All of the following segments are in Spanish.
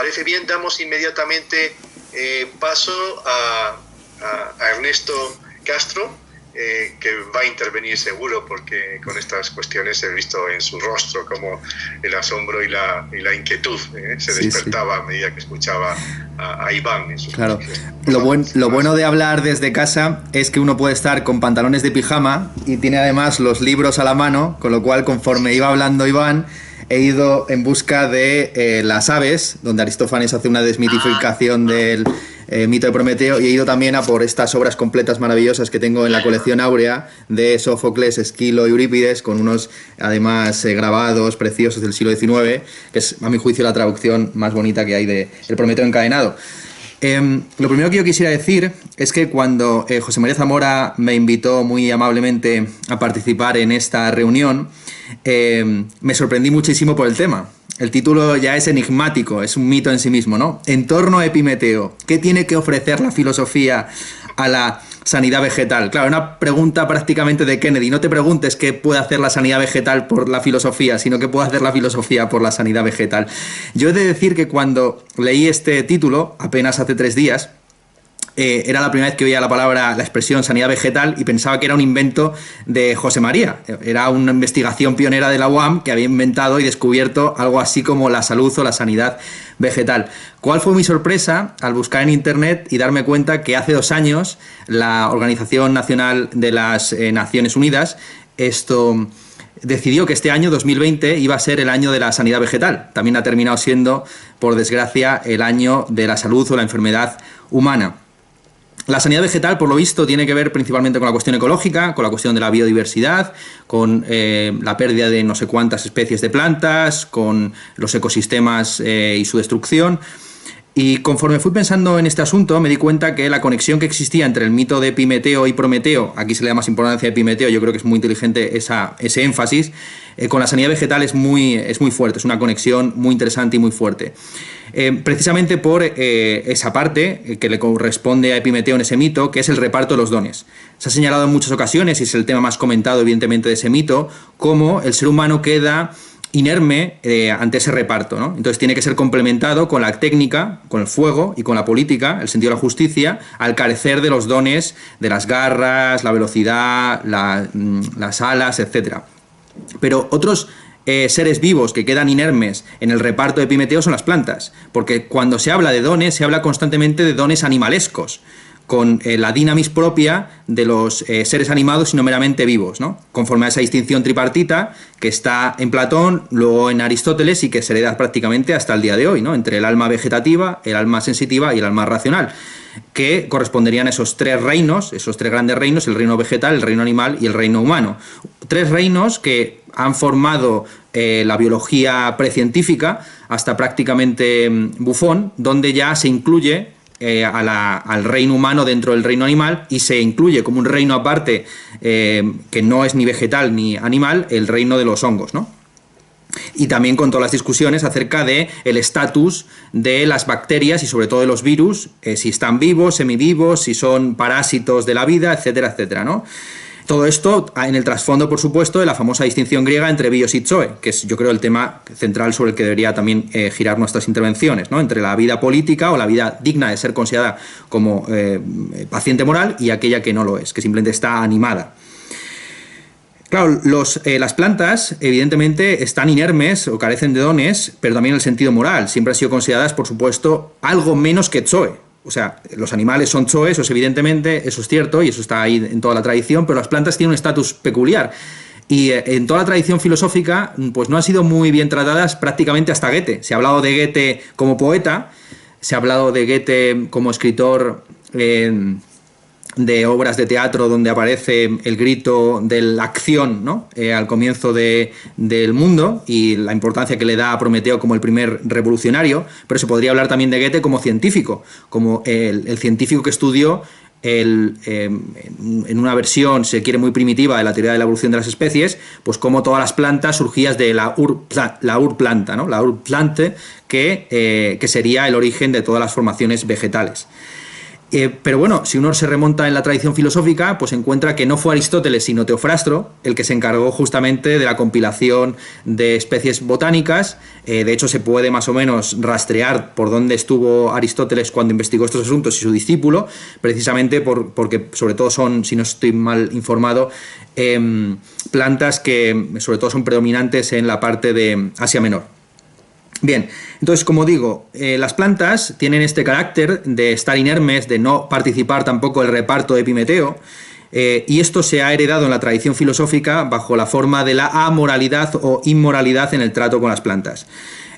parece bien, damos inmediatamente paso a Ernesto Castro, que va a intervenir seguro, porque con estas cuestiones he visto en su rostro como el asombro y la inquietud se despertaba a medida que escuchaba a Iván. En sus claro. Lo bueno de hablar desde casa es que uno puede estar con pantalones de pijama y tiene además los libros a la mano, con lo cual conforme iba hablando Iván, he ido en busca de las aves, donde Aristófanes hace una desmitificación del mito de Prometeo, y he ido también a por estas obras completas maravillosas que tengo en la colección áurea de Sófocles, Esquilo y Eurípides, con unos además grabados preciosos del siglo XIX, que es a mi juicio la traducción más bonita que hay de El Prometeo encadenado. Lo primero que yo quisiera decir es que cuando José María Zamora me invitó muy amablemente a participar en esta reunión, me sorprendí muchísimo por el tema. El título ya es enigmático, es un mito en sí mismo, ¿no? En torno a Epimeteo, ¿qué tiene que ofrecer la filosofía a la sanidad vegetal? Claro, una pregunta prácticamente de Kennedy. No te preguntes qué puede hacer la sanidad vegetal por la filosofía, sino qué puede hacer la filosofía por la sanidad vegetal. Yo he de decir que cuando leí este título, apenas hace 3 días, era la primera vez que oía la expresión sanidad vegetal, y pensaba que era un invento de José María. Era una investigación pionera de la UAM que había inventado y descubierto algo así como la salud o la sanidad vegetal. ¿Cuál fue mi sorpresa al buscar en internet y darme cuenta que hace 2 años la Organización Nacional de las Naciones Unidas decidió que este año 2020 iba a ser el año de la sanidad vegetal? También ha terminado siendo, por desgracia, el año de la salud o la enfermedad humana. La sanidad vegetal, por lo visto, tiene que ver principalmente con la cuestión ecológica, con la cuestión de la biodiversidad, con la pérdida de no sé cuántas especies de plantas, con los ecosistemas y su destrucción. Y conforme fui pensando en este asunto, me di cuenta que la conexión que existía entre el mito de Epimeteo y Prometeo, aquí se le da más importancia a Epimeteo, yo creo que es muy inteligente ese énfasis, con la sanidad vegetal es muy fuerte, es una conexión muy interesante y muy fuerte. Precisamente por esa parte que le corresponde a Epimeteo en ese mito, que es el reparto de los dones. Se ha señalado en muchas ocasiones, y es el tema más comentado evidentemente de ese mito, cómo el ser humano queda inerme ante ese reparto, ¿no? Entonces tiene que ser complementado con la técnica, con el fuego y con la política, el sentido de la justicia, al carecer de los dones de las garras, la velocidad, las alas, etc. Pero otros seres vivos que quedan inermes en el reparto de Epimeteo son las plantas, porque cuando se habla de dones, se habla constantemente de dones animalescos, con la dinamis propia de los seres animados y no meramente vivos, ¿no? Conforme a esa distinción tripartita que está en Platón, luego en Aristóteles, y que se hereda prácticamente hasta el día de hoy, ¿no? Entre el alma vegetativa, el alma sensitiva y el alma racional, que corresponderían a esos 3 reinos, esos 3 grandes reinos: el reino vegetal, el reino animal y el reino humano. 3 reinos que han formado la biología precientífica hasta prácticamente Buffon, donde ya se incluye al reino humano dentro del reino animal, y se incluye como un reino aparte, que no es ni vegetal ni animal, el reino de los hongos, ¿no? Y también con todas las discusiones acerca de el estatus de las bacterias y sobre todo de los virus, si están vivos, semivivos, si son parásitos de la vida, etcétera, etcétera, ¿no? Todo esto en el trasfondo, por supuesto, de la famosa distinción griega entre bios y zoe, que es, yo creo, el tema central sobre el que debería también girar nuestras intervenciones, ¿no? Entre la vida política o la vida digna de ser considerada como paciente moral y aquella que no lo es, que simplemente está animada. Claro, las plantas evidentemente están inermes o carecen de dones, pero también en el sentido moral. Siempre han sido consideradas, por supuesto, algo menos que zoe. O sea, los animales son zoes, eso evidentemente, eso es cierto, y eso está ahí en toda la tradición, pero las plantas tienen un estatus peculiar. Y en toda la tradición filosófica, pues no han sido muy bien tratadas prácticamente hasta Goethe. Se ha hablado de Goethe como poeta, se ha hablado de Goethe como escritor de obras de teatro donde aparece el grito de la acción, ¿no? Al comienzo del mundo, y la importancia que le da a Prometeo como el primer revolucionario, pero se podría hablar también de Goethe como científico, como el científico que estudió en una versión, se quiere, muy primitiva de la teoría de la evolución de las especies, pues como todas las plantas surgían de la urplanta, ¿no? La urplante, que sería el origen de todas las formaciones vegetales. Pero bueno, si uno se remonta en la tradición filosófica, pues encuentra que no fue Aristóteles, sino Teofrastro, el que se encargó justamente de la compilación de especies botánicas. De hecho, se puede más o menos rastrear por dónde estuvo Aristóteles cuando investigó estos asuntos y su discípulo, precisamente porque sobre todo son, si no estoy mal informado, plantas que sobre todo son predominantes en la parte de Asia Menor. Bien, entonces, como digo, las plantas tienen este carácter de estar inermes, de no participar tampoco del reparto de Epimeteo, y esto se ha heredado en la tradición filosófica bajo la forma de la amoralidad o inmoralidad en el trato con las plantas.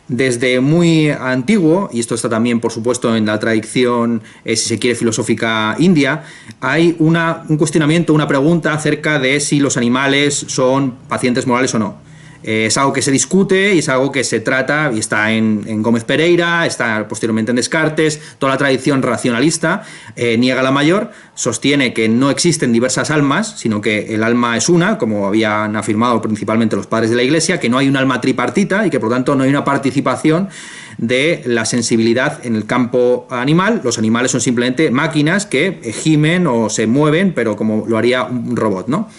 Desde muy antiguo, y esto está también, por supuesto, en la tradición, si se quiere, filosófica india, hay un cuestionamiento, una pregunta acerca de si los animales son pacientes morales o no. Es algo que se discute y es algo que se trata, y está en Gómez Pereira, está posteriormente en Descartes. Toda la tradición racionalista niega la mayor, sostiene que no existen diversas almas, sino que el alma es una, como habían afirmado principalmente los padres de la Iglesia, que no hay un alma tripartita y que por lo tanto no hay una participación de la sensibilidad en el campo animal. Los animales son simplemente máquinas que gimen o se mueven, pero como lo haría un robot, ¿no?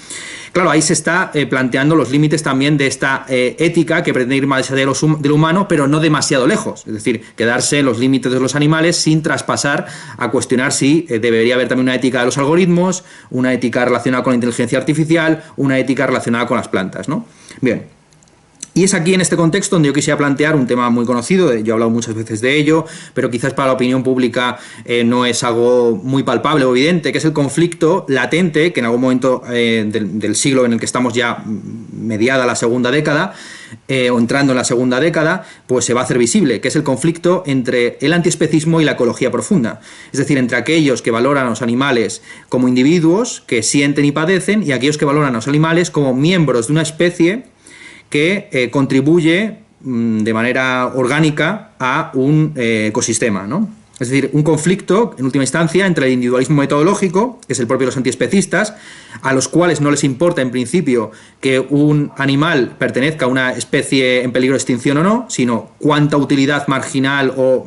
Claro, ahí se está planteando los límites también de esta ética que pretende ir más allá de lo humano, pero no demasiado lejos. Es decir, quedarse en los límites de los animales sin traspasar a cuestionar si debería haber también una ética de los algoritmos, una ética relacionada con la inteligencia artificial, una ética relacionada con las plantas, ¿no? Bien. Y es aquí, en este contexto, donde yo quisiera plantear un tema muy conocido, yo he hablado muchas veces de ello, pero quizás para la opinión pública no es algo muy palpable o evidente, que es el conflicto latente que en algún momento del siglo en el que estamos ya mediada la segunda década, o entrando en la segunda década, pues se va a hacer visible, que es el conflicto entre el antiespecismo y la ecología profunda. Es decir, entre aquellos que valoran a los animales como individuos que sienten y padecen y aquellos que valoran a los animales como miembros de una especie que contribuye de manera orgánica a un ecosistema, ¿no? Es decir, un conflicto, en última instancia, entre el individualismo metodológico, que es el propio de los antiespecistas, a los cuales no les importa en principio que un animal pertenezca a una especie en peligro de extinción o no, sino cuánta utilidad marginal o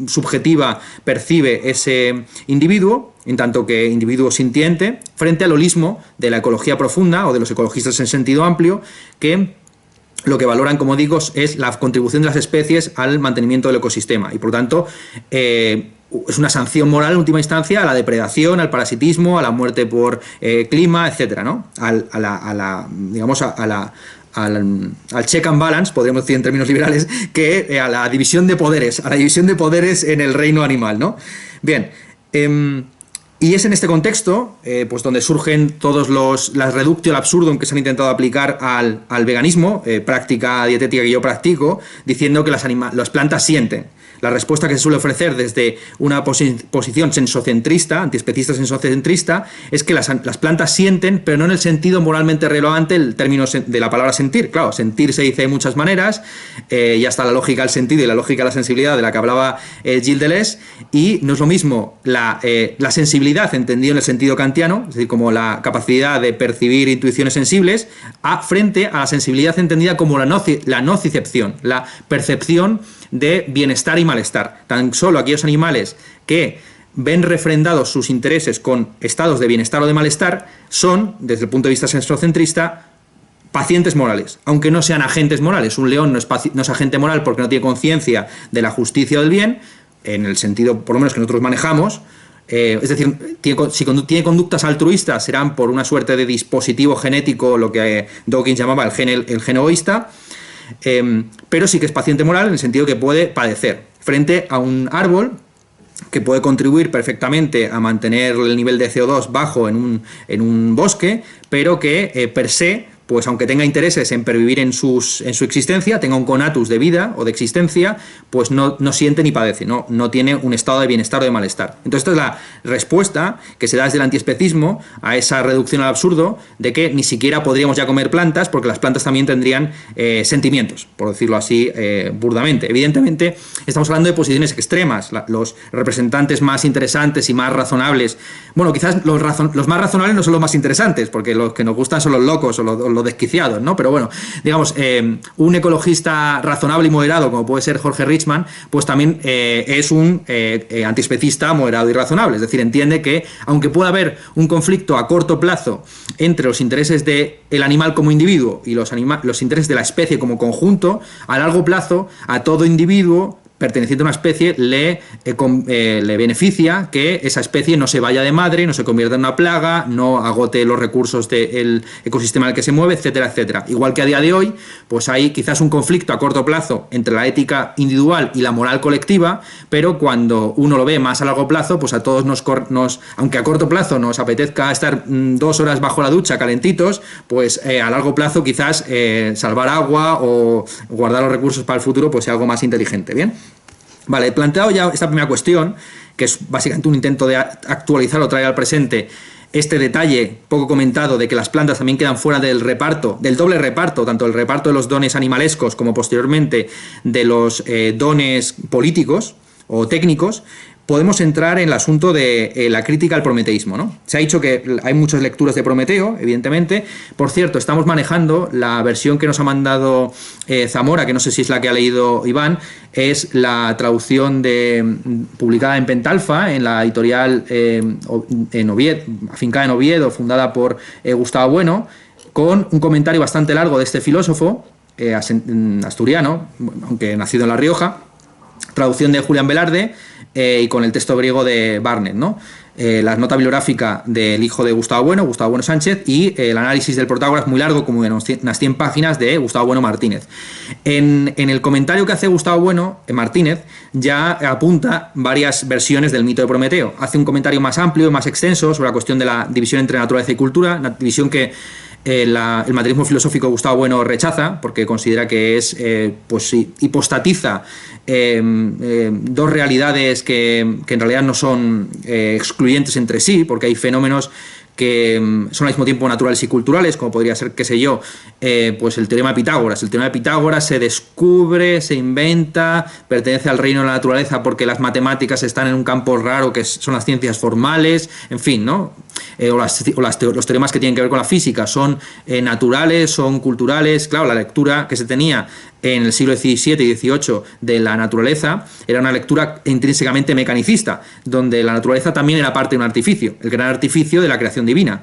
subjetiva percibe ese individuo, en tanto que individuo sintiente, frente al holismo de la ecología profunda o de los ecologistas en sentido amplio, que lo que valoran, como digo, es la contribución de las especies al mantenimiento del ecosistema y, por lo tanto, es una sanción moral en última instancia a la depredación, al parasitismo, a la muerte por clima, etcétera, ¿no? Al check and balance, podríamos decir en términos liberales, que a la división de poderes, en el reino animal, ¿no? Bien. Y es en este contexto pues donde surgen todos las reductio al absurdum que se han intentado aplicar al veganismo, práctica dietética que yo practico, diciendo que las plantas sienten. La respuesta que se suele ofrecer desde una posición sensocentrista, antiespecista sensocentrista, es que las plantas sienten, pero no en el sentido moralmente relevante, el término de la palabra sentir. Claro, sentir se dice de muchas maneras, ya está la lógica del sentido y la lógica de la sensibilidad de la que hablaba Gilles Deleuze, y no es lo mismo la sensibilidad entendido en el sentido kantiano, es decir, como la capacidad de percibir intuiciones sensibles, frente a la sensibilidad entendida como la nocicepción, la percepción de bienestar y malestar. Tan solo aquellos animales que ven refrendados sus intereses con estados de bienestar o de malestar son, desde el punto de vista sensocentrista, pacientes morales, aunque no sean agentes morales. Un león no es agente moral porque no tiene conciencia de la justicia o del bien, en el sentido, por lo menos, que nosotros manejamos. Es decir, si tiene conductas altruistas serán por una suerte de dispositivo genético, lo que Dawkins llamaba el gen egoísta, pero sí que es paciente moral en el sentido que puede padecer frente a un árbol que puede contribuir perfectamente a mantener el nivel de CO2 bajo en un bosque, pero que per se, pues aunque tenga intereses en pervivir en su existencia, tenga un conatus de vida o de existencia, pues no siente ni padece, no tiene un estado de bienestar o de malestar. Entonces esta es la respuesta que se da desde el antiespecismo a esa reducción al absurdo de que ni siquiera podríamos ya comer plantas porque las plantas también tendrían sentimientos, por decirlo así burdamente. Evidentemente estamos hablando de posiciones extremas. Los representantes más interesantes y más razonables, bueno, quizás los más razonables no son los más interesantes, porque los que nos gustan son los locos o los los desquiciados, ¿no? Pero bueno, digamos, un ecologista razonable y moderado, como puede ser Jorge Richman, pues también es un antiespecista moderado y razonable. Es decir, entiende que, aunque pueda haber un conflicto a corto plazo entre los intereses del animal como individuo y los intereses de la especie como conjunto, a largo plazo, a todo individuo perteneciente a una especie le beneficia que esa especie no se vaya de madre, no se convierta en una plaga, no agote los recursos del ecosistema en el que se mueve, etcétera, etcétera. Igual que a día de hoy, pues hay quizás un conflicto a corto plazo entre la ética individual y la moral colectiva, pero cuando uno lo ve más a largo plazo, pues a todos aunque a corto plazo nos apetezca estar 2 horas bajo la ducha calentitos, pues a largo plazo quizás salvar agua o guardar los recursos para el futuro pues sea algo más inteligente, ¿bien? Vale, he planteado ya esta primera cuestión, que es básicamente un intento de actualizar o traer al presente este detalle poco comentado de que las plantas también quedan fuera del reparto, del doble reparto, tanto el reparto de los dones animalescos como posteriormente de los dones políticos o técnicos. Podemos entrar en el asunto de la crítica al prometeísmo, ¿no? Se ha dicho que hay muchas lecturas de Prometeo, evidentemente. Por cierto, estamos manejando la versión que nos ha mandado Zamora, que no sé si es la que ha leído Iván, es la traducción publicada en Pentalfa, en la editorial en Oviedo, afincada en Oviedo, fundada por Gustavo Bueno, con un comentario bastante largo de este filósofo asturiano, aunque nacido en La Rioja, traducción de Julián Velarde, y con el texto griego de Barnett, ¿no? La nota bibliográfica del hijo de Gustavo Bueno Sánchez, y el análisis del Protágoras muy largo, como de unas 100 páginas, de Gustavo Bueno Martínez. En el comentario que hace Gustavo Bueno Martínez ya apunta varias versiones del mito de Prometeo. Hace un comentario más amplio y más extenso sobre la cuestión de la división entre naturaleza y cultura, una división que el materialismo filosófico de Gustavo Bueno rechaza, porque considera que es hipostatiza dos realidades que en realidad no son excluyentes entre sí, porque hay fenómenos que son al mismo tiempo naturales y culturales, como podría ser, qué sé yo, pues el teorema de Pitágoras. El teorema de Pitágoras se descubre, se inventa, pertenece al reino de la naturaleza porque las matemáticas están en un campo raro que son las ciencias formales, en fin, ¿no? Los teoremas que tienen que ver con la física son naturales, son culturales. Claro, la lectura que se tenía en el siglo XVII y XVIII de la naturaleza era una lectura intrínsecamente mecanicista, donde la naturaleza también era parte de un artificio, el gran artificio de la creación divina.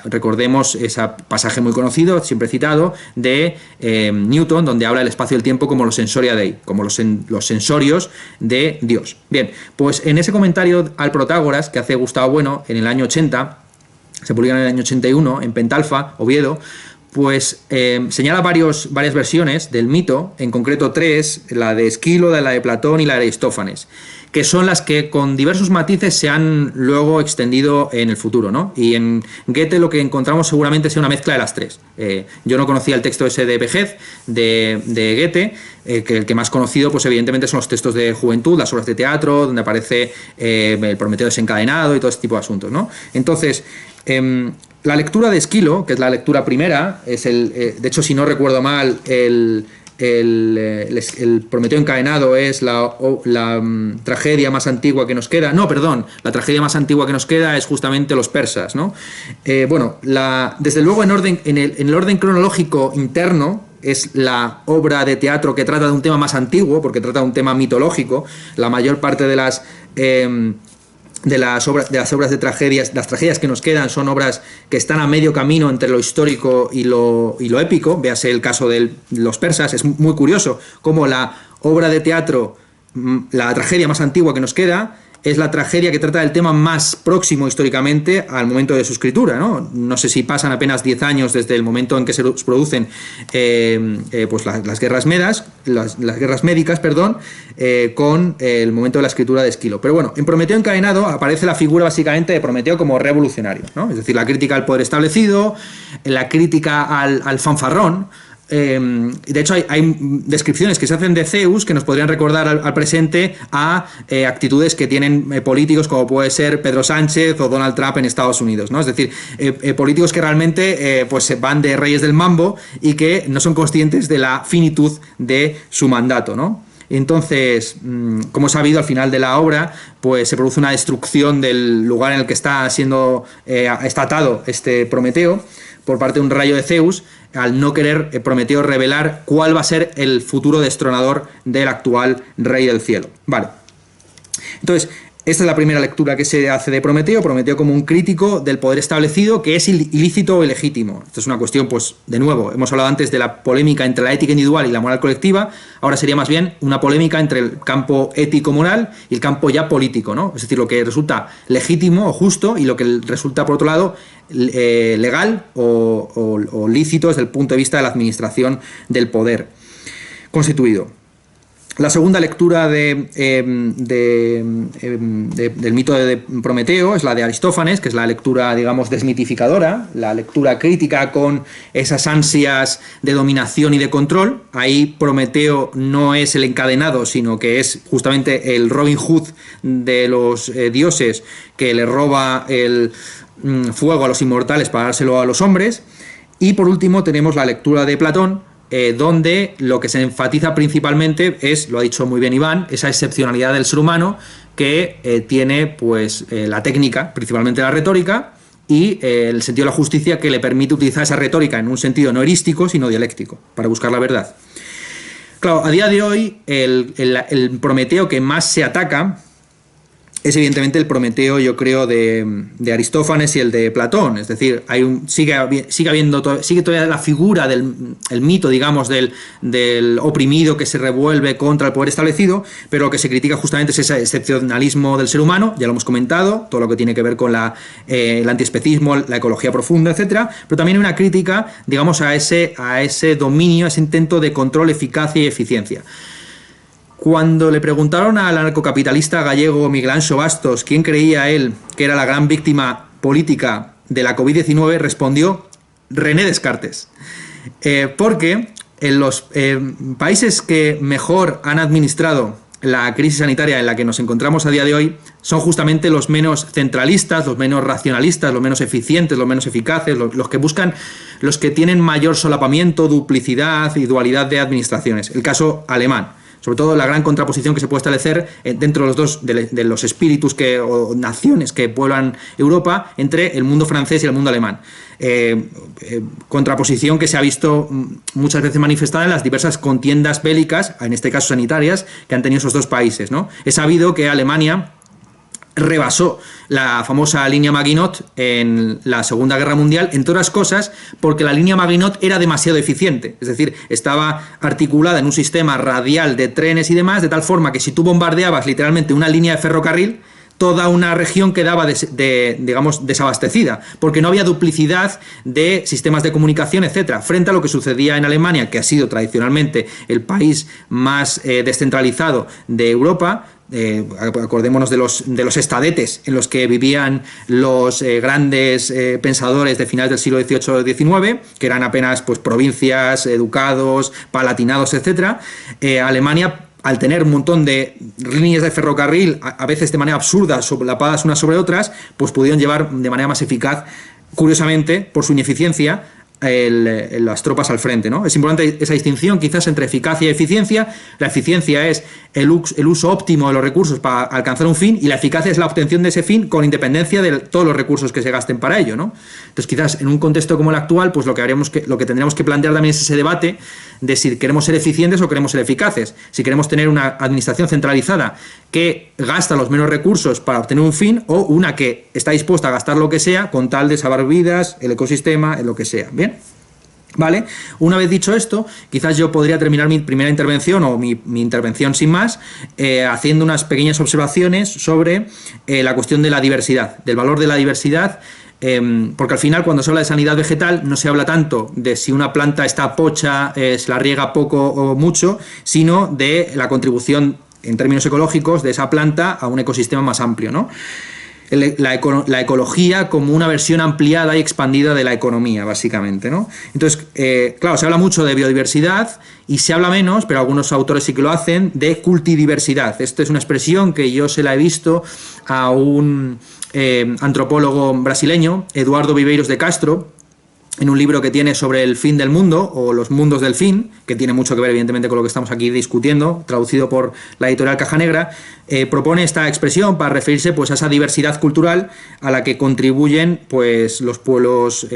Recordemos ese pasaje muy conocido, siempre citado, de Newton, donde habla del espacio y el tiempo como los sensoria Dei, como los sensorios de Dios. Bien, pues en ese comentario al Protágoras que hace Gustavo Bueno en el año 80, se publica en el año 81, en Pentalfa, Oviedo, pues señala varias versiones del mito, en concreto 3, la de Esquilo, la de Platón y la de Aristófanes, que son las que con diversos matices se han luego extendido en el futuro, ¿no? Y en Goethe lo que encontramos seguramente es una mezcla de las tres. Yo no conocía el texto ese de Vejez, de Goethe, que el que más conocido, pues evidentemente son los textos de juventud, las obras de teatro, donde aparece el Prometeo desencadenado y todo este tipo de asuntos, ¿no? Entonces, la lectura de Esquilo, que es la lectura primera, es de hecho, si no recuerdo mal, el Prometeo encadenado es la tragedia más antigua que nos queda. No, perdón, la tragedia más antigua que nos queda es justamente los persas, ¿no? Desde luego, en el orden cronológico interno, es la obra de teatro que trata de un tema más antiguo, porque trata de un tema mitológico. La mayor parte de las obras de tragedias, las tragedias que nos quedan son obras que están a medio camino entre lo histórico y lo épico. Véase el caso de los persas. Es muy curioso cómo la obra de teatro, la tragedia más antigua que nos queda, es la tragedia que trata del tema más próximo históricamente al momento de su escritura, ¿no? No sé si pasan apenas 10 años desde el momento en que se producen pues las guerras las guerras médicas, con el momento de la escritura de Esquilo. Pero bueno, en Prometeo encadenado aparece la figura básicamente de Prometeo como revolucionario, ¿no? Es decir, la crítica al poder establecido, la crítica al fanfarrón. De hecho, hay descripciones que se hacen de Zeus que nos podrían recordar al presente a actitudes que tienen políticos como puede ser Pedro Sánchez o Donald Trump en Estados Unidos, ¿no? Es decir, políticos que realmente pues se van de reyes del mambo y que no son conscientes de la finitud de su mandato, ¿no? Entonces, como sabido, al final de la obra pues se produce una destrucción del lugar en el que está siendo atado este Prometeo, por parte de un rayo de Zeus, al no querer Prometeo revelar cuál va a ser el futuro destronador del actual rey del cielo. Vale. Entonces, esta es la primera lectura que se hace de Prometeo. Prometeo como un crítico del poder establecido que es ilícito o ilegítimo. Esta es una cuestión, pues, de nuevo, hemos hablado antes de la polémica entre la ética individual y la moral colectiva. Ahora sería más bien una polémica entre el campo ético-moral y el campo ya político, ¿no? Es decir, lo que resulta legítimo o justo y lo que resulta, por otro lado, legal o lícito desde el punto de vista de la administración del poder constituido. La segunda lectura del mito de Prometeo es la de Aristófanes, que es la lectura, digamos, desmitificadora, la lectura crítica con esas ansias de dominación y de control. Ahí Prometeo no es el encadenado, sino que es justamente el Robin Hood de los dioses que le roba el fuego a los inmortales para dárselo a los hombres. Y por último tenemos la lectura de Platón, donde lo que se enfatiza principalmente es, lo ha dicho muy bien Iván, esa excepcionalidad del ser humano que tiene pues la técnica, principalmente la retórica, y el sentido de la justicia que le permite utilizar esa retórica en un sentido no erístico, sino dialéctico, para buscar la verdad. Claro, a día de hoy el Prometeo que más se ataca es evidentemente el Prometeo, yo creo, de Aristófanes y el de Platón. Es decir, sigue todavía la figura el mito, digamos, del oprimido que se revuelve contra el poder establecido, pero lo que se critica justamente es ese excepcionalismo del ser humano, ya lo hemos comentado, todo lo que tiene que ver con el antiespecismo, la ecología profunda, etcétera, pero también una crítica, digamos, a ese dominio, a ese intento de control, eficacia y eficiencia. Cuando le preguntaron al anarcocapitalista gallego Miguel Anxo Bastos quién creía él que era la gran víctima política de la COVID-19, respondió René Descartes. Porque en los países que mejor han administrado la crisis sanitaria en la que nos encontramos a día de hoy son justamente los menos centralistas, los menos racionalistas, los menos eficientes, los menos eficaces, los que tienen mayor solapamiento, duplicidad y dualidad de administraciones. El caso alemán. Sobre todo la gran contraposición que se puede establecer dentro de los dos, de los espíritus o naciones que pueblan Europa, entre el mundo francés y el mundo alemán. Contraposición que se ha visto muchas veces manifestada en las diversas contiendas bélicas, en este caso sanitarias, que han tenido esos dos países, ¿no? Es sabido que Alemania rebasó la famosa línea Maginot en la Segunda Guerra Mundial, entre otras cosas porque la línea Maginot era demasiado eficiente, es decir, estaba articulada en un sistema radial de trenes y demás, de tal forma que si tú bombardeabas literalmente una línea de ferrocarril, toda una región quedaba digamos, desabastecida, porque no había duplicidad de sistemas de comunicación, etcétera, frente a lo que sucedía en Alemania, que ha sido tradicionalmente el país más descentralizado de Europa. Acordémonos de los estadetes en los que vivían los grandes pensadores de finales del siglo XVIII-XIX, que eran apenas pues provincias, ducados, palatinados, etcétera. Alemania, al tener un montón de líneas de ferrocarril, a veces de manera absurda, solapadas unas sobre otras, pues pudieron llevar de manera más eficaz, curiosamente, por su ineficiencia, las tropas al frente, ¿no? Es importante esa distinción quizás entre eficacia y eficiencia. La eficiencia es el uso óptimo de los recursos para alcanzar un fin, y la eficacia es la obtención de ese fin con independencia de todos los recursos que se gasten para ello, ¿no? Entonces quizás en un contexto como el actual, pues lo que tendríamos que plantear también es ese debate de si queremos ser eficientes o queremos ser eficaces, si queremos tener una administración centralizada que gasta los menos recursos para obtener un fin, o una que está dispuesta a gastar lo que sea con tal de salvar vidas, el ecosistema, lo que sea. Bien, vale. Una vez dicho esto, quizás yo podría terminar mi primera intervención o mi intervención sin más, haciendo unas pequeñas observaciones sobre la cuestión de la diversidad, del valor de la diversidad. Porque al final, cuando se habla de sanidad vegetal, no se habla tanto de si una planta está pocha, se la riega poco o mucho, sino de la contribución en términos ecológicos de esa planta a un ecosistema más amplio, ¿no? La ecología como una versión ampliada y expandida de la economía, básicamente, ¿no? Entonces, claro, se habla mucho de biodiversidad y se habla menos, pero algunos autores sí que lo hacen, de cultidiversidad. Esta es una expresión que yo se la he visto a un antropólogo brasileño, Eduardo Viveiros de Castro, en un libro que tiene sobre el fin del mundo o los mundos del fin, que tiene mucho que ver evidentemente con lo que estamos aquí discutiendo, traducido por la editorial Caja Negra, propone esta expresión para referirse pues a esa diversidad cultural a la que contribuyen pues los pueblos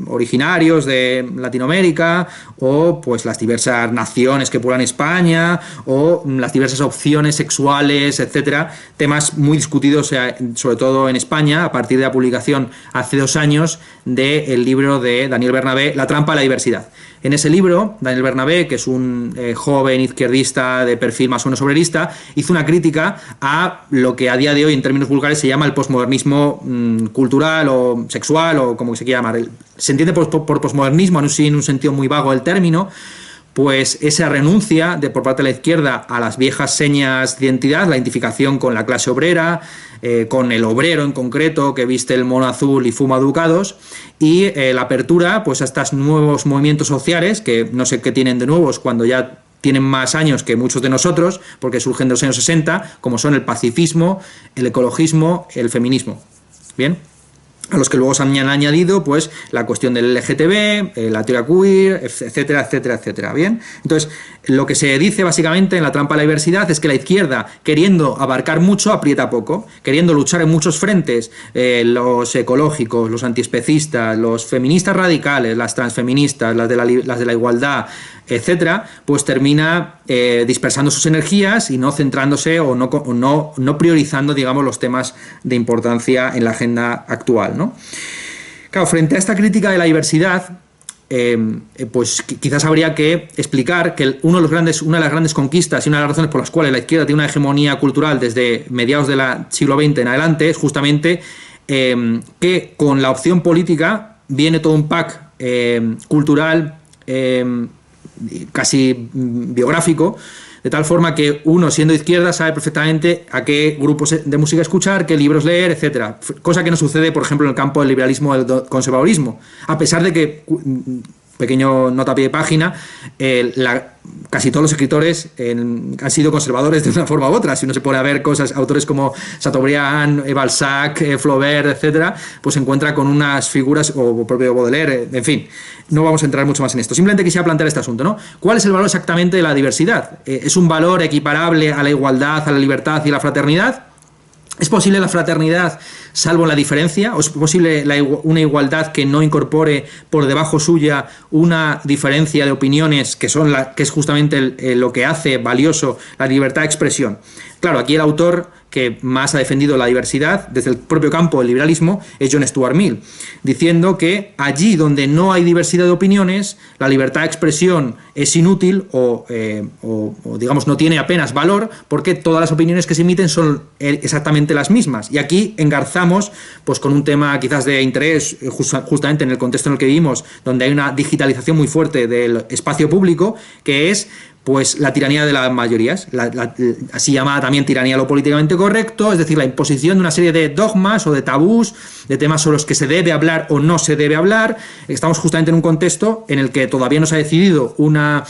originarios de Latinoamérica, o pues las diversas naciones que pueblan España, o las diversas opciones sexuales, etcétera, temas muy discutidos sobre todo en España a partir de la publicación hace 2 años del libro de Daniel Bernabé, La trampa de la diversidad. En ese libro, Daniel Bernabé, que es un joven izquierdista de perfil más o menos obrerista, hizo una crítica a lo que a día de hoy, en términos vulgares, se llama el posmodernismo cultural o sexual, o como se quiera llamar. Se entiende por posmodernismo, no en un sentido muy vago del término, pues esa renuncia por parte de la izquierda a las viejas señas de identidad, la identificación con la clase obrera, con el obrero en concreto que viste el mono azul y fuma ducados, y la apertura pues a estos nuevos movimientos sociales, que no sé qué tienen de nuevos cuando ya tienen más años que muchos de nosotros, porque surgen de los años 60, como son el pacifismo, el ecologismo, el feminismo. Bien, a los que luego se han añadido pues la cuestión del LGTB, la teoría queer, etcétera, etcétera, etcétera. Bien, entonces lo que se dice básicamente en la trampa de la diversidad es que la izquierda, queriendo abarcar mucho, aprieta poco, queriendo luchar en muchos frentes, los ecológicos, los antiespecistas, los feministas radicales, las transfeministas, las de la igualdad, etcétera, pues termina dispersando sus energías y no centrándose o no priorizando, digamos, los temas de importancia en la agenda actual, ¿no? Claro, frente a esta crítica de la diversidad, pues quizás habría que explicar que una de las grandes conquistas y una de las razones por las cuales la izquierda tiene una hegemonía cultural desde mediados del siglo XX en adelante es justamente que con la opción política viene todo un pack cultural casi biográfico, de tal forma que uno, siendo izquierda, sabe perfectamente a qué grupos de música escuchar, qué libros leer, etcétera. Cosa que no sucede, por ejemplo, en el campo del liberalismo o del conservadurismo. A pesar de que, pequeño nota a pie de página, casi todos los escritores han sido conservadores de una forma u otra. Si uno se pone a ver autores como Chateaubriand, Balzac, Flaubert, etcétera, pues se encuentra con unas figuras, o propio Baudelaire, en fin. No vamos a entrar mucho más en esto. Simplemente quisiera plantear este asunto, ¿no? ¿Cuál es el valor exactamente de la diversidad? ¿Es un valor equiparable a la igualdad, a la libertad y a la fraternidad? ¿Es posible la fraternidad salvo la diferencia? ¿O es posible una igualdad que no incorpore por debajo suya una diferencia de opiniones que es justamente lo que hace valioso la libertad de expresión? Claro, aquí el autor que más ha defendido la diversidad desde el propio campo del liberalismo es John Stuart Mill, diciendo que allí donde no hay diversidad de opiniones, la libertad de expresión es inútil o digamos, no tiene apenas valor, porque todas las opiniones que se emiten son exactamente las mismas. Y aquí engarzamos pues con un tema quizás de interés justamente en el contexto en el que vivimos, donde hay una digitalización muy fuerte del espacio público, que es pues la tiranía de las mayorías, así llamada también tiranía de lo políticamente correcto, es decir, la imposición de una serie de dogmas o de tabús, de temas sobre los que se debe hablar o no se debe hablar. Estamos justamente en un contexto en el que todavía no se ha decidido una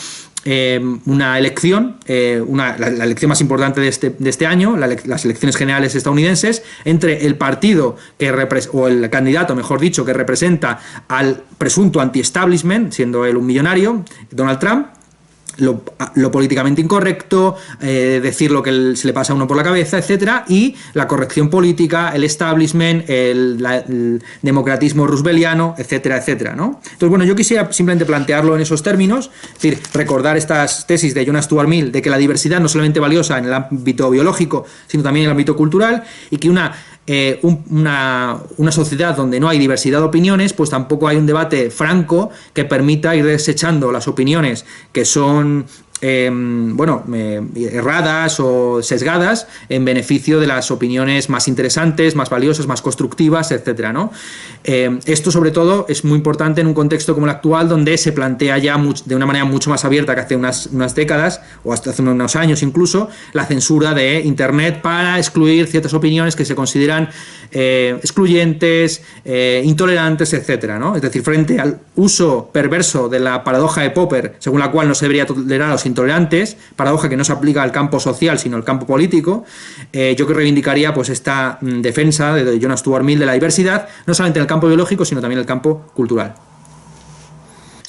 elección, la elección más importante de este año, las elecciones generales estadounidenses, entre el partido o el candidato, mejor dicho, que representa al presunto anti-establishment, siendo él un millonario, Donald Trump, lo políticamente incorrecto, decir lo que se le pasa a uno por la cabeza, etcétera, y la corrección política, el establishment, el democratismo rooseveliano, etcétera, etcétera, ¿no? Entonces, bueno, yo quisiera simplemente plantearlo en esos términos, es decir, recordar estas tesis de John Stuart Mill de que la diversidad no es solamente valiosa en el ámbito biológico, sino también en el ámbito cultural, y que una sociedad donde no hay diversidad de opiniones, pues tampoco hay un debate franco que permita ir desechando las opiniones que son erradas o sesgadas en beneficio de las opiniones más interesantes, más valiosas, más constructivas, etcétera, ¿no? Esto, sobre todo, es muy importante en un contexto como el actual, donde se plantea ya de una manera mucho más abierta que hace unas décadas, o hasta hace unos años incluso, la censura de Internet para excluir ciertas opiniones que se consideran excluyentes, intolerantes, etcétera, ¿no? Es decir, frente al uso perverso de la paradoja de Popper, según la cual no se debería tolerar a los intolerantes, paradoja que no se aplica al campo social sino al campo político, yo que reivindicaría pues esta defensa de John Stuart Mill de la diversidad, no solamente en el campo biológico sino también en el campo cultural.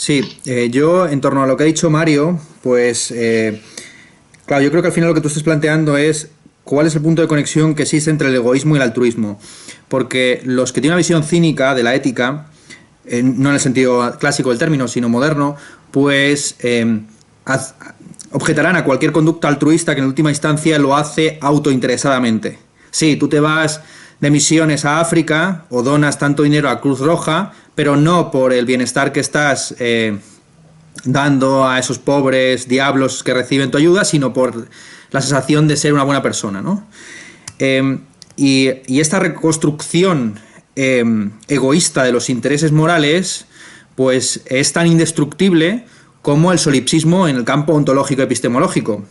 Sí, yo en torno a lo que ha dicho Mario, pues claro, yo creo que al final lo que tú estás planteando es cuál es el punto de conexión que existe entre el egoísmo y el altruismo. Porque los que tienen una visión cínica de la ética, no en el sentido clásico del término, sino moderno, pues objetarán a cualquier conducta altruista que en última instancia lo hace autointeresadamente. Sí, tú te vas de misiones a África o donas tanto dinero a Cruz Roja, pero no por el bienestar que estás dando a esos pobres diablos que reciben tu ayuda, sino por la sensación de ser una buena persona, ¿no? Y esta reconstrucción egoísta de los intereses morales, pues es tan indestructible como el solipsismo en el campo ontológico epistemológico.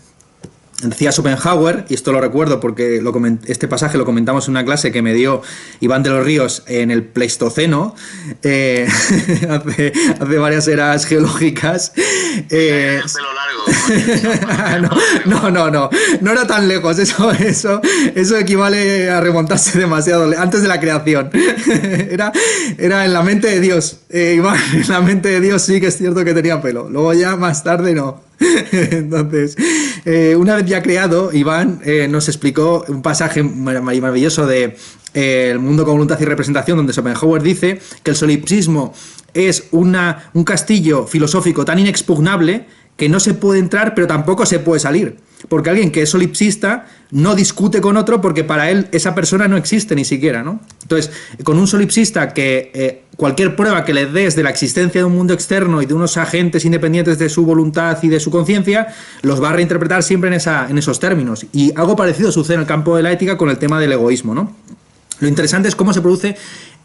Decía Schopenhauer, y esto lo recuerdo porque este pasaje lo comentamos en una clase que me dio Iván de los Ríos en el Pleistoceno, hace varias eras geológicas. El pelo largo. No era tan lejos, eso equivale a remontarse demasiado, antes de la creación. Era en la mente de Dios. Iván, en la mente de Dios sí que es cierto que tenía pelo, luego ya más tarde no. Entonces, una vez ya creado, Iván nos explicó un pasaje maravilloso de El mundo con voluntad y representación, donde Schopenhauer dice que el solipsismo es un castillo filosófico tan inexpugnable que no se puede entrar, pero tampoco se puede salir. Porque alguien que es solipsista no discute con otro porque para él esa persona no existe ni siquiera, ¿no? Entonces, con un solipsista que cualquier prueba que le des de la existencia de un mundo externo y de unos agentes independientes de su voluntad y de su conciencia, los va a reinterpretar siempre en esos términos. Y algo parecido sucede en el campo de la ética con el tema del egoísmo, ¿no? Lo interesante es cómo se produce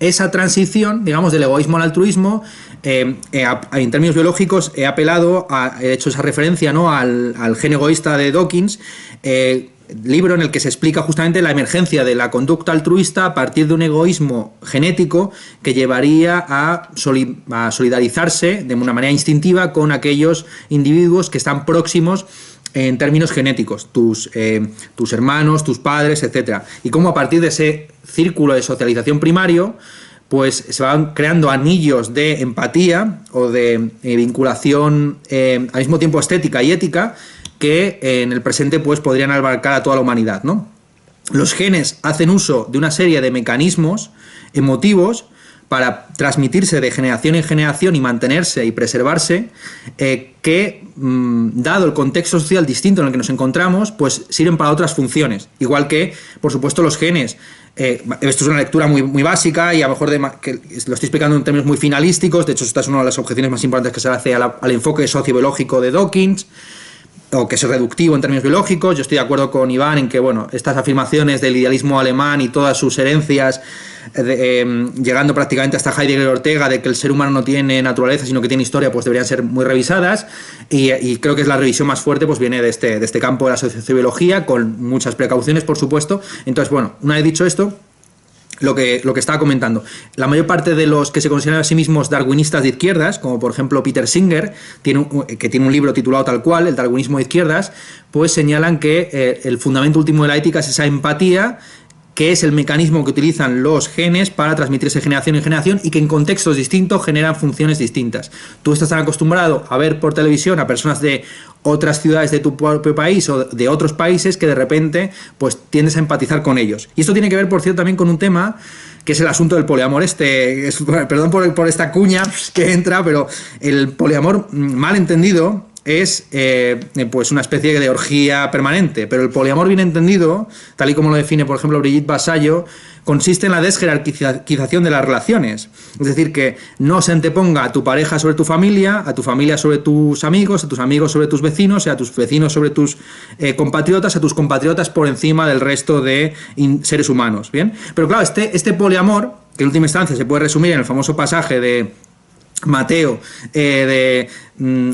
esa transición, digamos, del egoísmo al altruismo. En términos biológicos he apelado, he hecho esa referencia, ¿no?, al gen egoísta de Dawkins, libro en el que se explica justamente la emergencia de la conducta altruista a partir de un egoísmo genético que llevaría a solidarizarse de una manera instintiva con aquellos individuos que están próximos en términos genéticos, tus hermanos, tus padres, etcétera. Y cómo a partir de ese círculo de socialización primario, pues se van creando anillos de empatía o de vinculación al mismo tiempo estética y ética que en el presente pues podrían abarcar a toda la humanidad, ¿no? Los genes hacen uso de una serie de mecanismos emotivos para transmitirse de generación en generación y mantenerse y preservarse, que, dado el contexto social distinto en el que nos encontramos, pues sirven para otras funciones. Igual que, por supuesto, los genes. Esto es una lectura muy básica y a lo mejor que lo estoy explicando en términos muy finalísticos. De hecho, esta es una de las objeciones más importantes que se hace al enfoque sociobiológico de Dawkins, o que es reductivo en términos biológicos. Yo estoy de acuerdo con Iván en que, bueno, estas afirmaciones del idealismo alemán y todas sus herencias, llegando prácticamente hasta Heidegger y Ortega, de que el ser humano no tiene naturaleza sino que tiene historia, pues deberían ser muy revisadas, y creo que es la revisión más fuerte, pues viene de este campo de la sociobiología, con muchas precauciones, por supuesto. Entonces, bueno, una vez dicho esto, lo que estaba comentando, la mayor parte de los que se consideran a sí mismos darwinistas de izquierdas, como por ejemplo Peter Singer, que tiene un libro titulado tal cual, El darwinismo de izquierdas, pues señalan que el fundamento último de la ética es esa empatía, que es el mecanismo que utilizan los genes para transmitirse de generación en generación y que en contextos distintos generan funciones distintas. Tú estás tan acostumbrado a ver por televisión a personas de otras ciudades de tu propio país o de otros países que de repente pues tiendes a empatizar con ellos. Y esto tiene que ver, por cierto, también con un tema que es el asunto del poliamor. Perdón por esta cuña que entra, pero el poliamor mal entendido es pues una especie de orgía permanente, pero el poliamor bien entendido, tal y como lo define por ejemplo Brigitte Vasallo, consiste en la desjerarquización de las relaciones, es decir, que no se anteponga a tu pareja sobre tu familia sobre tus amigos, a tus amigos sobre tus vecinos, a tus vecinos sobre tus compatriotas, a tus compatriotas por encima del resto de seres humanos, ¿bien? Pero claro, este poliamor, que en última instancia se puede resumir en el famoso pasaje de Mateo,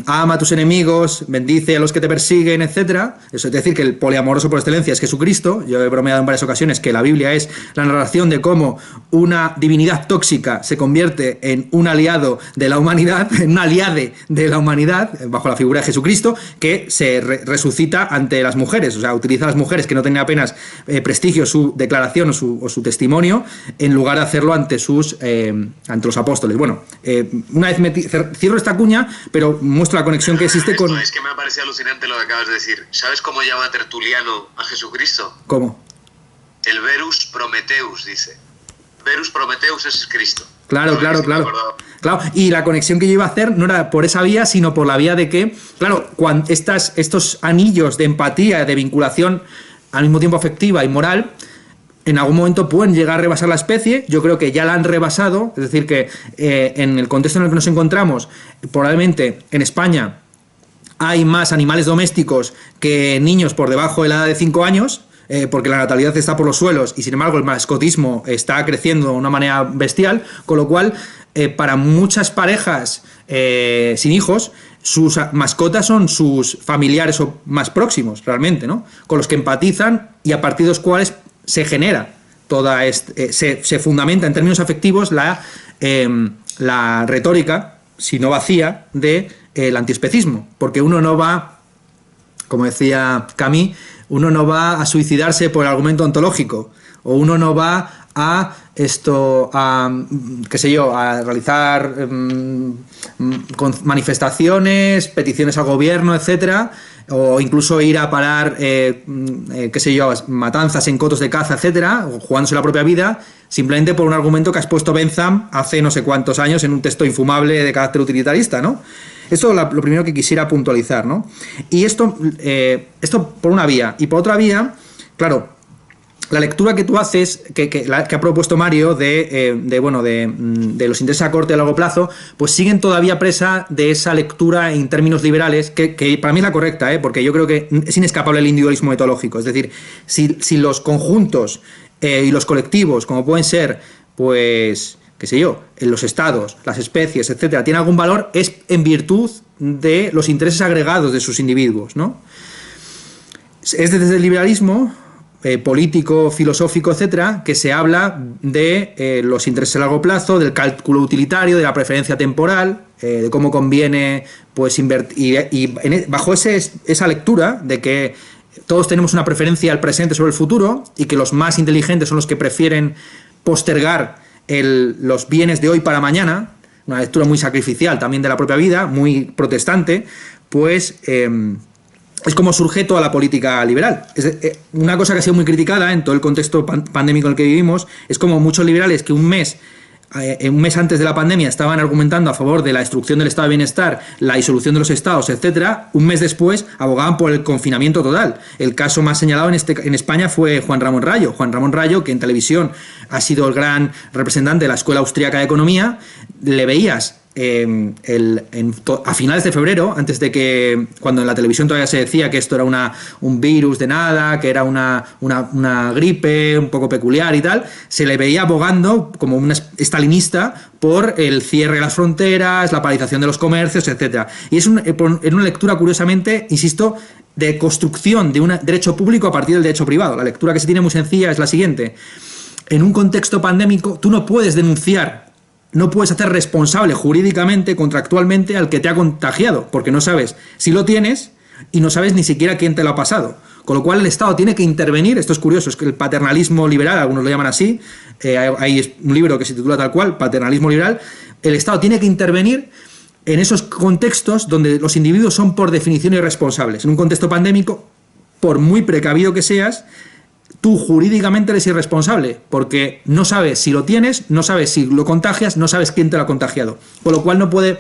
ama a tus enemigos, bendice a los que te persiguen, etcétera. Eso es decir, que el poliamoroso por excelencia es Jesucristo. Yo he bromeado en varias ocasiones que la Biblia es la narración de cómo una divinidad tóxica se convierte en un aliado de la humanidad, en un aliade de la humanidad, bajo la figura de Jesucristo, que se resucita ante las mujeres, o sea, utiliza a las mujeres que no tienen apenas prestigio su declaración o su testimonio, en lugar de hacerlo ante ante los apóstoles. Bueno, una vez cierro esta cuña, pero muestra la conexión que existe con... Es que me ha parecido alucinante lo que acabas de decir. ¿Sabes cómo llama Tertuliano a Jesucristo? ¿Cómo? El Verus Prometheus, dice. Verus Prometheus es Cristo. Claro. Y la conexión que yo iba a hacer no era por esa vía, sino por la vía de que, claro, cuando estos anillos de empatía, de vinculación al mismo tiempo afectiva y moral, en algún momento pueden llegar a rebasar la especie. Yo creo que ya la han rebasado, es decir, que en el contexto en el que nos encontramos, probablemente en España hay más animales domésticos que niños por debajo de la edad de 5 años, porque la natalidad está por los suelos y sin embargo el mascotismo está creciendo de una manera bestial, con lo cual para muchas parejas sin hijos, sus mascotas son sus familiares más próximos realmente, ¿no? Con los que empatizan y a partir de los cuales se genera se fundamenta en términos afectivos la retórica, si no vacía, del antiespecismo, porque uno no va, como decía Camus, uno no va a suicidarse por el argumento ontológico, o uno no va a a realizar manifestaciones, peticiones al gobierno, etcétera, o incluso ir a parar, matanzas en cotos de caza, etcétera, o jugándose la propia vida, simplemente por un argumento que ha expuesto Bentham hace no sé cuántos años en un texto infumable de carácter utilitarista, ¿no? Esto es lo primero que quisiera puntualizar, ¿no? Y esto por una vía. Y por otra vía, claro, la lectura que tú haces, que ha propuesto Mario de los intereses a corto y a largo plazo, pues siguen todavía presa de esa lectura en términos liberales, que para mí es la correcta, porque yo creo que es inescapable el individualismo etológico. Es decir, si los conjuntos y los colectivos, como pueden ser, pues, en los estados, las especies, etcétera, tienen algún valor, es en virtud de los intereses agregados de sus individuos, ¿no? Es desde el liberalismo político, filosófico, etcétera, que se habla de los intereses a largo plazo, del cálculo utilitario, de la preferencia temporal, de cómo conviene pues invertir, bajo esa lectura de que todos tenemos una preferencia al presente sobre el futuro y que los más inteligentes son los que prefieren postergar los bienes de hoy para mañana, una lectura muy sacrificial también de la propia vida, muy protestante, pues es como surge toda la política liberal. Una cosa que ha sido muy criticada en todo el contexto pandémico en el que vivimos es como muchos liberales que un mes antes de la pandemia estaban argumentando a favor de la destrucción del estado de bienestar, la disolución de los estados, etcétera, un mes después abogaban por el confinamiento total. El caso más señalado en España fue Juan Ramón Rayo. Juan Ramón Rayo, que en televisión ha sido el gran representante de la Escuela Austríaca de Economía, le veías a finales de febrero, antes de que, cuando en la televisión todavía se decía que esto era un virus de nada, que era una gripe un poco peculiar y tal, se le veía abogando como un estalinista por el cierre de las fronteras, la paralización de los comercios, etcétera. Y es una lectura, curiosamente, insisto, de construcción de un derecho público a partir del derecho privado. La lectura que se tiene muy sencilla es la siguiente: en un contexto pandémico tú no puedes denunciar, no puedes hacer responsable jurídicamente, contractualmente, al que te ha contagiado, porque no sabes si lo tienes y no sabes ni siquiera quién te lo ha pasado. Con lo cual el Estado tiene que intervenir. Esto es curioso, es que el paternalismo liberal, algunos lo llaman así, hay un libro que se titula tal cual, Paternalismo Liberal. El Estado tiene que intervenir en esos contextos donde los individuos son por definición irresponsables. En un contexto pandémico, por muy precavido que seas, tú jurídicamente eres irresponsable, porque no sabes si lo tienes, no sabes si lo contagias, no sabes quién te lo ha contagiado. Con lo cual no puede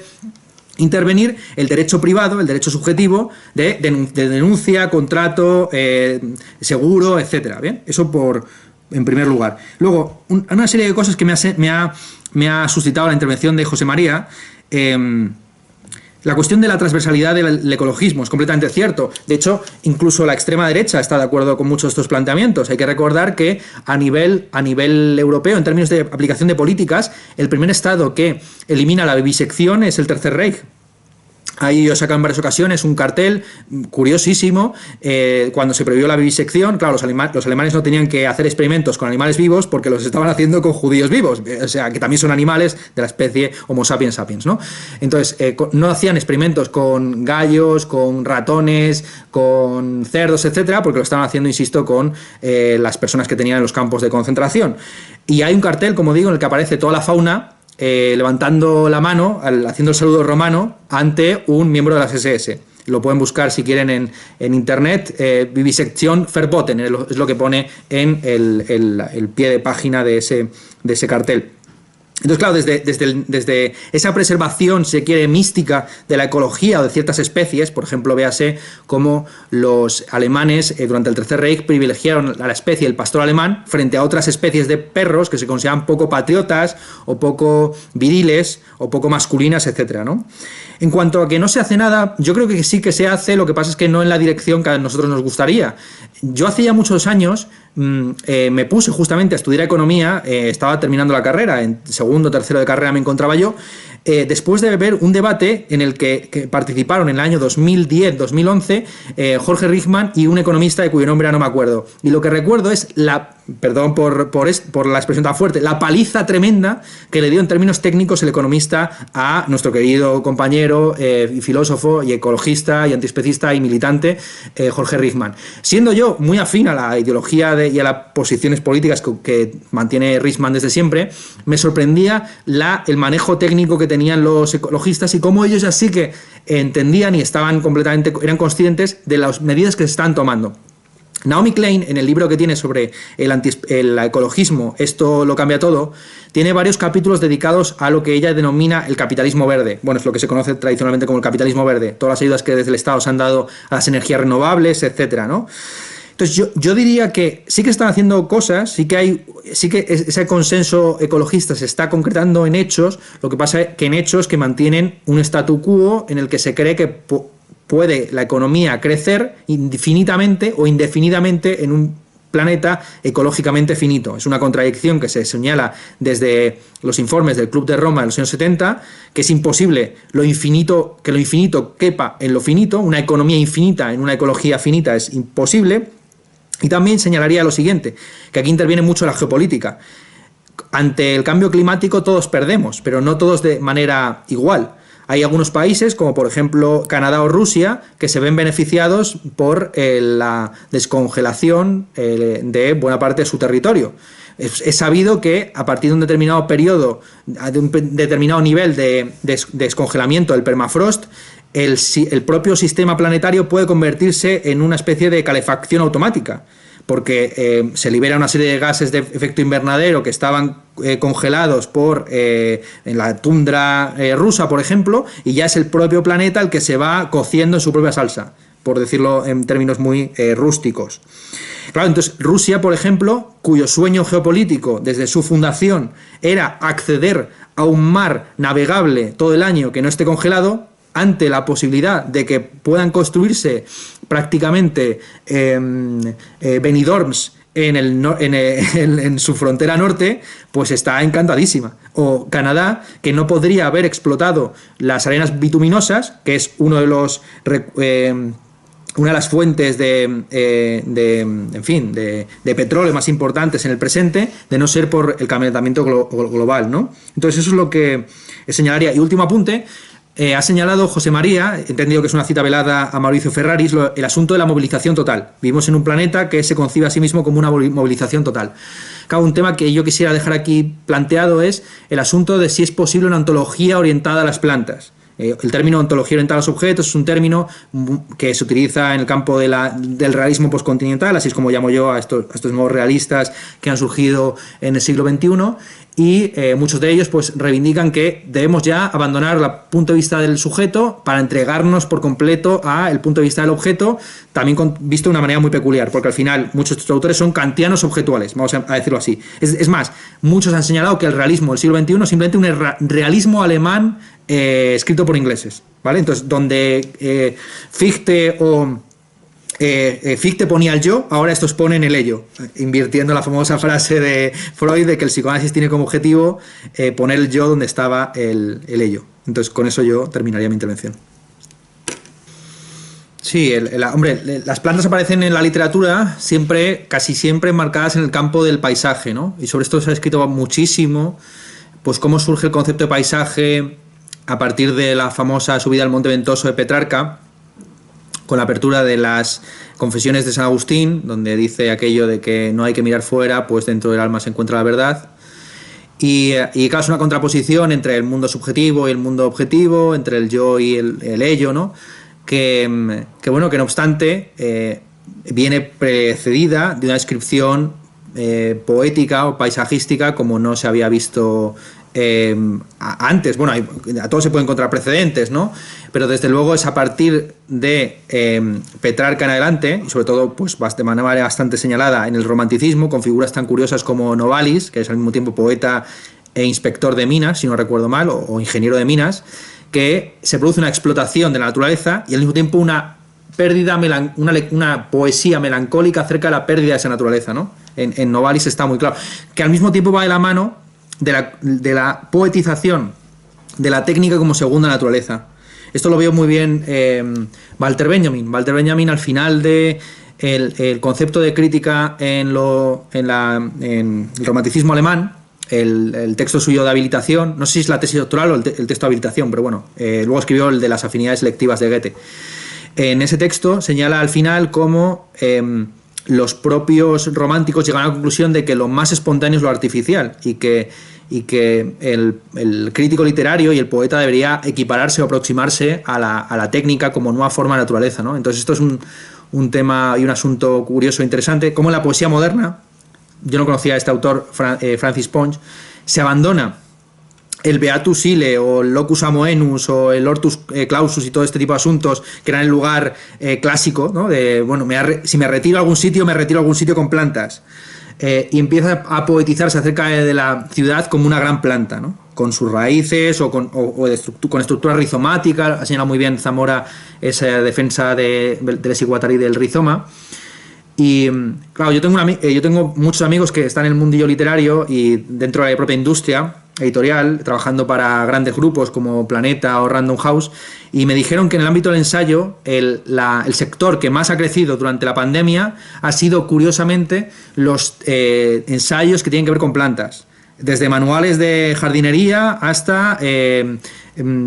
intervenir el derecho privado, el derecho subjetivo de denuncia, contrato, seguro, etcétera. ¿Bien? Eso en primer lugar. Luego, una serie de cosas que me ha suscitado la intervención de José María. La cuestión de la transversalidad del ecologismo es completamente cierto. De hecho, incluso la extrema derecha está de acuerdo con muchos de estos planteamientos. Hay que recordar que a nivel europeo, en términos de aplicación de políticas, el primer Estado que elimina la vivisección es el Tercer Reich. Ahí yo sacan en varias ocasiones un cartel curiosísimo, cuando se prohibió la vivisección. Claro, los alemanes no tenían que hacer experimentos con animales vivos porque los estaban haciendo con judíos vivos, o sea, que también son animales de la especie Homo sapiens sapiens, ¿no? Entonces, no hacían experimentos con gallos, con ratones, con cerdos, etcétera, porque lo estaban haciendo, insisto, con las personas que tenían en los campos de concentración. Y hay un cartel, como digo, en el que aparece toda la fauna levantando la mano, haciendo el saludo romano ante un miembro de las SS. Lo pueden buscar si quieren en internet. Vivisección verboten es lo que pone en el pie de página de ese cartel. Entonces, claro, desde esa preservación, si se quiere, mística de la ecología o de ciertas especies, por ejemplo, véase cómo los alemanes durante el Tercer Reich privilegiaron a la especie el pastor alemán frente a otras especies de perros que se consideraban poco patriotas o poco viriles o poco masculinas, etcétera, ¿no? En cuanto a que no se hace nada, yo creo que sí que se hace, lo que pasa es que no en la dirección que a nosotros nos gustaría. Yo hace ya muchos años me puse justamente a estudiar economía, estaba terminando la carrera, en segundo o tercero de carrera me encontraba yo, después de ver un debate en el que participaron en el año 2010-2011 Jorge Richman y un economista de cuyo nombre no me acuerdo. Y lo que recuerdo es perdón por la expresión tan fuerte, la paliza tremenda que le dio en términos técnicos el economista a nuestro querido compañero y filósofo y ecologista y antiespecista y militante Jorge Richman. Siendo yo muy afín a la ideología y a las posiciones políticas que mantiene Richman desde siempre, me sorprendía el manejo técnico que tenían los ecologistas y cómo ellos así que entendían y eran conscientes de las medidas que se están tomando. Naomi Klein, en el libro que tiene sobre el ecologismo, Esto lo cambia todo, tiene varios capítulos dedicados a lo que ella denomina el capitalismo verde. Bueno, es lo que se conoce tradicionalmente como el capitalismo verde. Todas las ayudas que desde el Estado se han dado a las energías renovables, etcétera, ¿no? Entonces yo diría que sí que están haciendo cosas, sí que ese consenso ecologista se está concretando en hechos. Lo que pasa es que en hechos que mantienen un statu quo en el que se cree que puede la economía crecer infinitamente o indefinidamente en un planeta ecológicamente finito. Es una contradicción que se señala desde los informes del Club de Roma de los años 70, que es imposible que lo infinito quepa en lo finito, una economía infinita en una ecología finita es imposible. Y también señalaría lo siguiente, que aquí interviene mucho la geopolítica. Ante el cambio climático todos perdemos, pero no todos de manera igual. Hay algunos países, como por ejemplo Canadá o Rusia, que se ven beneficiados por la descongelación de buena parte de su territorio. Es sabido que a partir de un determinado periodo, de un determinado nivel de descongelamiento del permafrost, el propio sistema planetario puede convertirse en una especie de calefacción automática, porque se libera una serie de gases de efecto invernadero que estaban congelados en la tundra rusa, por ejemplo, y ya es el propio planeta el que se va cociendo en su propia salsa, por decirlo en términos muy rústicos. Claro, entonces Rusia, por ejemplo, cuyo sueño geopolítico desde su fundación era acceder a un mar navegable todo el año que no esté congelado, ante la posibilidad de que puedan construirse prácticamente Benidorms en su frontera norte, pues está encantadísima. O Canadá, que no podría haber explotado las arenas bituminosas, que es una de las fuentes de petróleo más importantes en el presente, de no ser por el calentamiento global, ¿no? Entonces eso es lo que señalaría. Y último apunte. Ha señalado José María, entendido que es una cita velada a Mauricio Ferraris, el asunto de la movilización total. Vivimos en un planeta que se concibe a sí mismo como una movilización total. Claro, un tema que yo quisiera dejar aquí planteado es el asunto de si es posible una ontología orientada a las plantas. El término ontología orientada a los objetos es un término que se utiliza en el campo del realismo postcontinental, así es como llamo yo a estos nuevos realistas que han surgido en el siglo XXI, y muchos de ellos pues reivindican que debemos ya abandonar el punto de vista del sujeto para entregarnos por completo al punto de vista del objeto, también visto de una manera muy peculiar, porque al final muchos de estos autores son kantianos objetuales, vamos a decirlo así. Es más, muchos han señalado que el realismo del siglo XXI es simplemente un realismo alemán escrito por ingleses, ¿vale? Entonces, donde Fichte Fichte ponía el yo, ahora estos ponen el ello, invirtiendo la famosa frase de Freud de que el psicoanálisis tiene como objetivo poner el yo donde estaba el ello. Entonces, con eso yo terminaría mi intervención. Sí, hombre, las plantas aparecen en la literatura siempre, casi siempre marcadas en el campo del paisaje, ¿no? Y sobre esto se ha escrito muchísimo, pues cómo surge el concepto de paisaje a partir de la famosa subida al Monte Ventoso de Petrarca, con la apertura de las Confesiones de San Agustín, donde dice aquello de que no hay que mirar fuera, pues dentro del alma se encuentra la verdad. Y claro, es una contraposición entre el mundo subjetivo y el mundo objetivo, entre el yo y el ello, ¿no? Que bueno, que no obstante viene precedida de una descripción poética o paisajística como no se había visto antes. Bueno, a todos se pueden encontrar precedentes, ¿no? Pero desde luego es a partir de Petrarca en adelante, y sobre todo pues de manera bastante señalada en el romanticismo, con figuras tan curiosas como Novalis, que es al mismo tiempo poeta e inspector de minas, si no recuerdo mal, o ingeniero de minas, que se produce una explotación de la naturaleza y al mismo tiempo una pérdida, una poesía melancólica acerca de la pérdida de esa naturaleza, ¿no? En Novalis está muy claro. Que al mismo tiempo va de la mano de la poetización de la técnica como segunda naturaleza. Esto lo veo muy bien Walter Benjamin. Walter Benjamin, al final de el concepto de crítica en el romanticismo alemán, el texto suyo de habilitación, no sé si es la tesis doctoral o el texto de habilitación, pero bueno, luego escribió el de las afinidades selectivas de Goethe. En ese texto señala al final cómo los propios románticos llegan a la conclusión de que lo más espontáneo es lo artificial y que el crítico literario y el poeta debería equipararse o aproximarse a la técnica como nueva forma de naturaleza, ¿no? Entonces esto es un tema y un asunto curioso e interesante, como en la poesía moderna, yo no conocía a este autor, Francis Ponch, se abandona el Beatus Ille o el Locus Amoenus o el Hortus Clausus y todo este tipo de asuntos que eran el lugar clásico, ¿no? De, bueno, si me retiro a algún sitio, me retiro a algún sitio con plantas. Y empieza a poetizarse acerca de la ciudad como una gran planta, ¿no? Con sus raíces o con estructura rizomática. Ha señalado muy bien Zamora esa defensa del Esiguatari del rizoma. Y claro, yo tengo muchos amigos que están en el mundillo literario y dentro de la propia industria editorial, trabajando para grandes grupos como Planeta o Random House, y me dijeron que en el ámbito del ensayo el sector que más ha crecido durante la pandemia ha sido, curiosamente, los ensayos que tienen que ver con plantas, desde manuales de jardinería hasta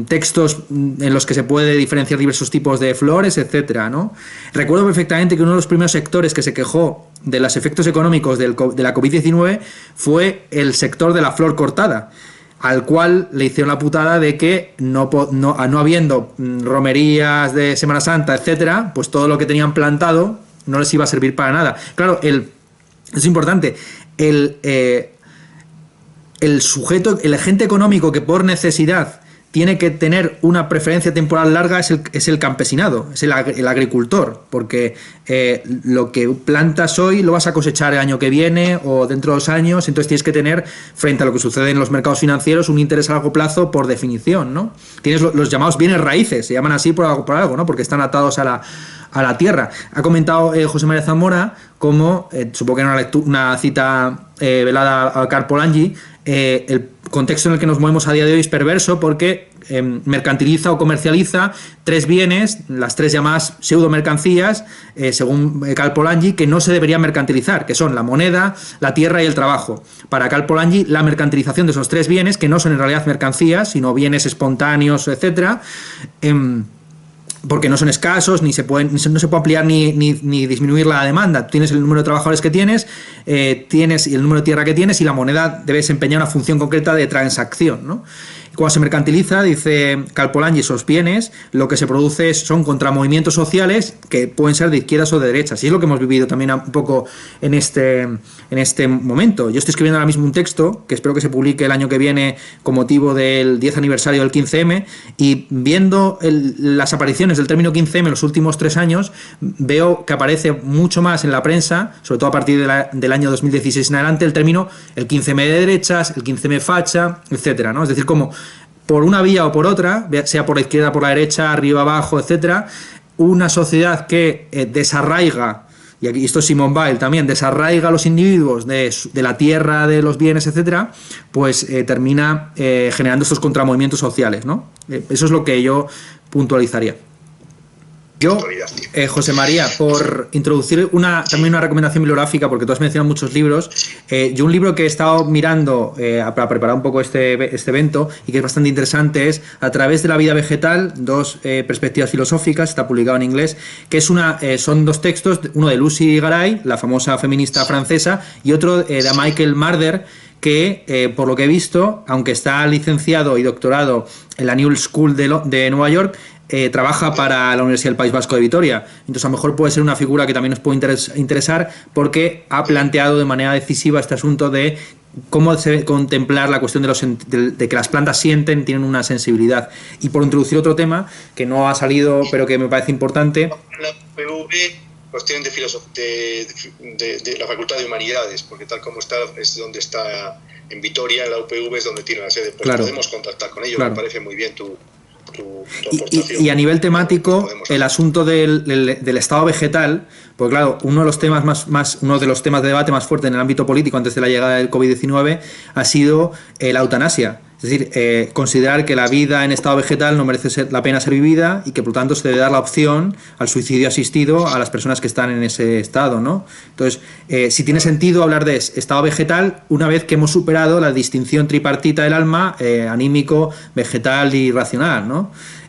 textos en los que se puede diferenciar diversos tipos de flores, etcétera, ¿no? Recuerdo perfectamente que uno de los primeros sectores que se quejó de los efectos económicos de la COVID-19 fue el sector de la flor cortada, al cual le hicieron la putada de que no habiendo romerías de Semana Santa, etcétera, pues todo lo que tenían plantado no les iba a servir para nada. Claro, es importante, el sujeto, el agente económico que por necesidad tiene que tener una preferencia temporal larga es el campesinado, es el agricultor, porque lo que plantas hoy lo vas a cosechar el año que viene o dentro de 2 años, entonces tienes que tener, frente a lo que sucede en los mercados financieros, un interés a largo plazo por definición, ¿no? Tienes los llamados bienes raíces, se llaman así por algo, ¿no? Porque están atados a la tierra. Ha comentado José María Zamora como, supongo que era una cita velada a Karl Polanyi, el contexto en el que nos movemos a día de hoy es perverso porque mercantiliza o comercializa 3 bienes, las 3 llamadas pseudo-mercancías, según Karl Polanyi, que no se deberían mercantilizar, que son la moneda, la tierra y el trabajo. Para Karl Polanyi, la mercantilización de esos 3 bienes, que no son en realidad mercancías, sino bienes espontáneos, etcétera, porque no son escasos, no se puede ampliar ni disminuir la demanda. Tú tienes el número de trabajadores que tienes y el número de tierra que tienes, y la moneda debe desempeñar una función concreta de transacción, ¿no? Cuando se mercantiliza, dice Karl Polanyi, esos bienes, lo que se produce son contramovimientos sociales que pueden ser de izquierdas o de derechas. Y es lo que hemos vivido también un poco en este momento. Yo estoy escribiendo ahora mismo un texto que espero que se publique el año que viene con motivo del 10 aniversario del 15M, y viendo las apariciones del término 15M en los últimos 3 años, veo que aparece mucho más en la prensa, sobre todo a partir del año 2016 en adelante, el término el 15M de derechas, el 15M facha, etcétera, ¿no? Es decir, como por una vía o por otra, sea por la izquierda, por la derecha, arriba, abajo, etcétera, una sociedad que desarraiga, y aquí esto es Simone Weil también, desarraiga a los individuos de la tierra, de los bienes, etcétera, pues termina generando estos contramovimientos sociales, ¿no? Eso es lo que yo puntualizaría. Yo, actualidad. José María, por introducir también una recomendación bibliográfica, porque tú has mencionado muchos libros, yo un libro que he estado mirando para preparar un poco este evento y que es bastante interesante es A través de la vida vegetal, dos perspectivas filosóficas, está publicado en inglés, que es son dos textos, uno de Lucy Garay, la famosa feminista francesa, y otro de Michael Marder, que por lo que he visto, aunque está licenciado y doctorado en la New School de Nueva York, trabaja para la Universidad del País Vasco de Vitoria. Entonces a lo mejor puede ser una figura que también nos puede interesar porque ha planteado de manera decisiva este asunto de cómo se debe contemplar la cuestión de que las plantas sienten, tienen una sensibilidad. Y por introducir otro tema que no ha salido pero que me parece importante. La UPV cuestión de la Facultad de Humanidades, porque tal como está, es donde está en Vitoria, la UPV es donde tiene la sede. Pues claro, podemos contactar con ellos, claro. Me parece muy bien tu y a nivel temático, el asunto del estado vegetal, pues claro, uno de los temas de debate más fuerte en el ámbito político antes de la llegada del COVID-19 ha sido la eutanasia. Es decir, considerar que la vida en estado vegetal no merece la pena ser vivida y que por lo tanto se debe dar la opción al suicidio asistido a las personas que están en ese estado, ¿no? Entonces, si tiene sentido hablar de estado vegetal una vez que hemos superado la distinción tripartita del alma, anímico, vegetal y racional, ¿no?